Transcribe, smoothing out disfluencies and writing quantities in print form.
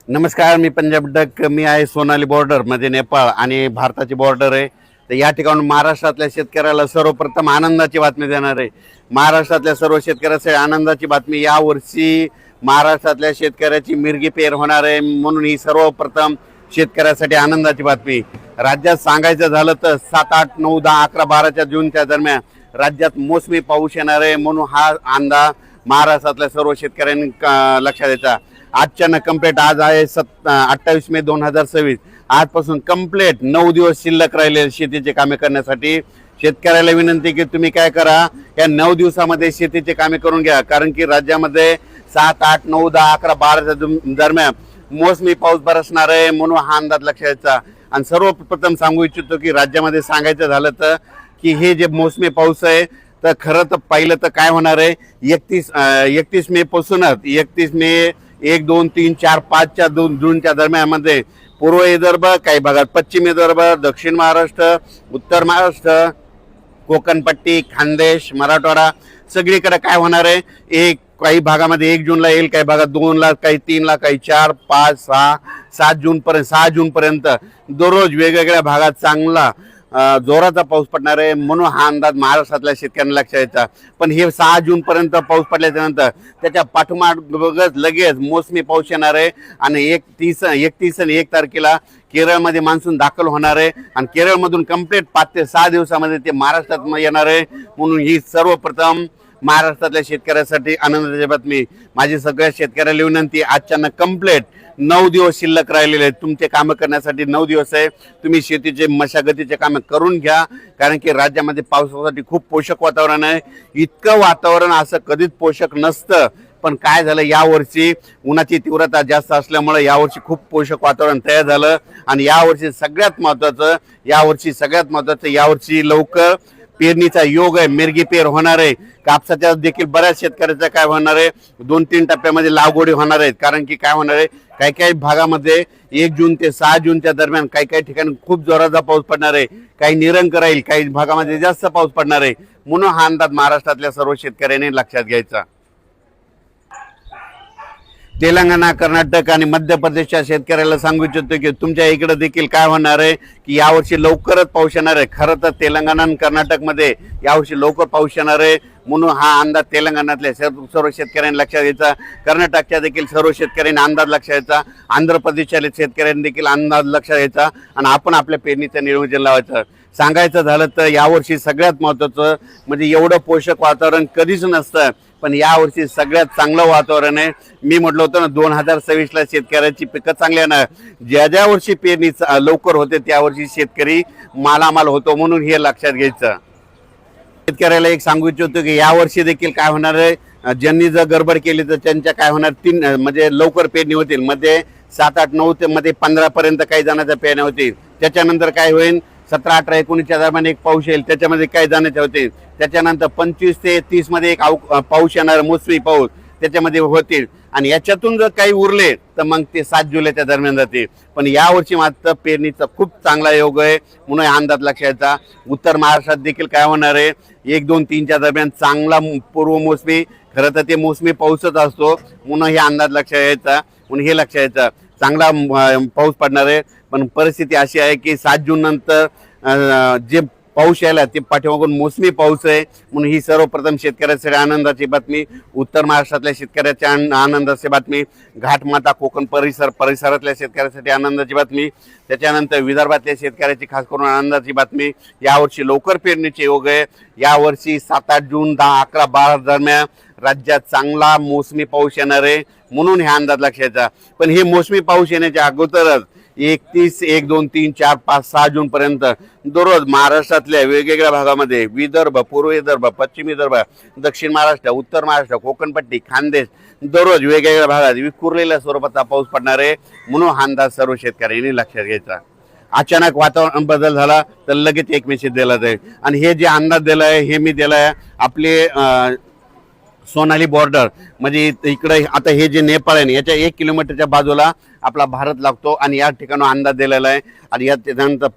नमस्कार, मी पंजाब डक. मी आहे सोनाली बॉर्डर मध्ये, नेपाळ आणि भारताची बॉर्डर आहे. तर या ठिकाणी महाराष्ट्रातल्या शेतकऱ्याला सर्वप्रथम आनंदाची बातमी देणार आहे. महाराष्ट्रातल्या सर्व शेतकऱ्यासाठी आनंदाची बातमी. या वर्षी महाराष्ट्रातल्या शेतकऱ्याची मिरगी पेर होणार आहे, म्हणून ही सर्वप्रथम शेतकऱ्यासाठी आनंदाची बातमी. राज्यात सांगायचं झालं तर 7, 8, 9, 10, 11, 12 जूनच्या दरम्यान राज्यात मोसमी पाऊस येणार आहे, म्हणून हा अंदाज महाराष्ट्रातल्या सर्व शेतकऱ्यांनी लक्षात द्यायचा. आजच्यानं कंप्लीट आज आहे 28 मे 2026. आजपासून कंप्लीट 9 दिवस शिल्लक राहिले शेतीचे कामे करण्यासाठी. शेतकऱ्याला विनंती की तुम्ही काय करा, या 9 दिवसामध्ये शेतीचे कामे करून घ्या, कारण की राज्यामध्ये 7, 8, 9, 10, 11, 12 दरम्यान मोसमी पाऊस बरसणार आहे, म्हणून हा अंदाज लक्षात घ्यायचा. आणि सर्वप्रथम सांगू इच्छितो की राज्यामध्ये सांगायचं झालं तर की हे जे मोसमी पाऊस आहे, तर खरं तर पहिलं तर काय होणार आहे, 31 मे पासूनच 31 मे 1, 2, 3, 4, 5 जूनच्या दरम्यानमध्ये पूर्व विदर्भ, काही भागात पश्चिम विदर्भ, दक्षिण महाराष्ट्र, उत्तर महाराष्ट्र, कोकणपट्टी, खानदेश, मराठवाडा सगळीकडे काय होणार आहे, काही भागामध्ये 1 जूनला येईल, काही भागात 2ला, काही 3ला, काही 4, 5, 6, 6 जूनपर्यंत दररोज वेगवेगळ्या भागात चांगला जोराचा पाऊस पडणार आहे, म्हणून हा अंदाज महाराष्ट्रातल्या शेतकऱ्यांना लक्षात यायचा. पण हे 6 जूनपर्यंत पाऊस पडल्याच्या नंतर त्याच्या पाठोपाठ लगेच मोसमी पाऊस येणार आहे आणि 31 आणि 1 तारखेला केरळमध्ये मान्सून दाखल होणार आहे आणि केरळमधून कंप्लीट 5 ते 6 दिवसामध्ये ते महाराष्ट्रात येणार आहे, म्हणून ही सर्वप्रथम महाराष्ट्रातल्या शेतकऱ्यासाठी आनंदाची बातमी. माझी सगळ्या शेतकऱ्याला विनंती, आजच्यानं कंप्लीट 9 दिवस शिल्लक राहिलेले आहेत. तुमचे कामं करण्यासाठी 9 दिवस आहे. तुम्ही शेतीचे मशागतीचे कामं करून घ्या, कारण की राज्यामध्ये पावसासाठी खूप पोषक वातावरण आहे. इतकं वातावरण असं कधीच पोषक नसतं, पण काय झालं, यावर्षी उन्हाची तीव्रता जास्त असल्यामुळे यावर्षी खूप पोषक वातावरण तयार झालं. आणि यावर्षी सगळ्यात महत्त्वाचं यावर्षी लवकर पेरणीचा योग आहे, मिरगी पेर होणार आहे. कापसाच्या देखील बऱ्याच शेतकऱ्याचा काय होणार आहे, 2-3 टप्प्यामध्ये लागवडी होणार आहेत, कारण की काय होणार आहे, काही भागामध्ये 1 जून ते 6 जूनच्या दरम्यान काही ठिकाणी खूप जोराचा पाऊस पडणार आहे, काही निरंक राहील, काही भागामध्ये जास्त पाऊस पडणार आहे, म्हणून हा अंदाज महाराष्ट्रातल्या सर्व शेतकऱ्यांनी लक्षात घ्यायचा. तेलंगणा, कर्नाटक आणि मध्य प्रदेशच्या शेतकऱ्याला सांगू इच्छितो की तुमच्या इकडे देखील काय होणार आहे की यावर्षी लवकरच पाऊस येणार आहे. खरं तर तेलंगणा आणि कर्नाटकमध्ये यावर्षी लवकर पाऊस येणार आहे, म्हणून हा अंदाज तेलंगणातल्या सर्व शेतकऱ्यांनी लक्षात घ्यायचा. कर्नाटकच्या देखील सर्व शेतकऱ्यांनी अंदाज लक्षात घ्यायचा. आंध्र प्रदेशच्या शेतकऱ्यांनी देखील अंदाज लक्षात घ्यायचा आणि आपण आपल्या पेरणीचं नियोजन लावायचं. सांगायचं झालं तर यावर्षी सगळ्यात महत्त्वाचं म्हणजे एवढं पोषक वातावरण कधीच नसतं, पण यावर्षी सगळ्यात चांगलं वातावरण आहे. मी म्हटलं होतं ना, 2026ला शेतकऱ्याची पिकं चांगली आहे ना. ज्या वर्षी पेरणी लवकर होते त्या वर्षी शेतकरी मालामाल होतो, म्हणून हे लक्षात घ्यायचं. शेतकऱ्याला एक सांगू इच्छितो की यावर्षी देखील काय होणार आहे, ज्यांनी जर गडबड केली तर त्यांच्या काय होणार, 3 म्हणजे लवकर पेरणी होतील. मध्ये 7, 8, 9 ते मध्ये 15 पर्यंत काही जणांच्या पेरण्या होतील. त्याच्यानंतर काय होईल, 17, 18, 19च्या दरम्यान एक पाऊस येईल, त्याच्यामध्ये काही जाण्याचे होते. त्याच्यानंतर 25 ते 30 मध्ये एक पाऊस येणार, मोसमी पाऊस त्याच्यामध्ये होतील. आणि याच्यातून जर काही उरले तर मग ते 7 जुलैच्या दरम्यान जाते. पण यावर्षी मात्र पेरणीचा खूप चांगला योग आहे, म्हणून अंदाज लक्षात. उत्तर महाराष्ट्रात देखील काय होणार आहे, 1, 2, 3च्या दरम्यान चांगला पूर्व मोसमी, खरं तर ते मोसमी पाऊसच असतो, म्हणून हे अंदाज लक्षात यायचा. म्हणून हे लक्षात यायचं, चांगला पाऊस पडणार आहे. पण परिस्थिती अशी आहे की 7 जून नंतर जे पाऊस यायला ते पाठीमागून मोसमी पाऊस आहे, म्हणून ही सर्वप्रथम शेतकऱ्यासाठी आनंदाची बातमी. उत्तर महाराष्ट्रातल्या शेतकऱ्याच्या आनंदाची बातमी. घाटमाता कोकण परिसरातल्या शेतकऱ्यासाठी आनंदाची बातमी. त्याच्यानंतर विदर्भातल्या शेतकऱ्याची खास करून आनंदाची बातमी. यावर्षी लवकर पेरणीचे योग आहे. यावर्षी 7, 8 जून 10, 11, 12 दरम्यान राज्यात चांगला मोसमी पाऊस येणार आहे, म्हणून हे अंदाज लक्षात. पण हे मोसमी पाऊस येण्याच्या अगोदरच 31, 1, 2, 3, 4, 5, 6 जून पर्यंत दररोज महाराष्ट्रातल्या वेगवेगळ्या भागामध्ये विदर्भ, पूर्व विदर्भ, पश्चिम विदर्भ, दक्षिण महाराष्ट्र, उत्तर महाराष्ट्र, कोकणपट्टी, खानदेश दररोज वेगवेगळ्या भागात विखुरलेल्या स्वरूपाचा पाऊस पडणार आहे, म्हणून हा अंदाज सर्व शेतकऱ्यांनी लक्षात घ्यायचा. अचानक वातावरण बदल झाला तर लगेच एक मेसेज दिला जाईल. आणि हे जे अंदाज दिला आहे हे मी दिला आहे आपले सोनाली बॉर्डर, म्हणजे इकडे आता हे जे नेपाळ आहे याच्या 1 किलोमीटरच्या बाजूला आपला भारत लागतो आणि या ठिकाणी अंदाज दिलेला आहे. आणि या त्यानंतर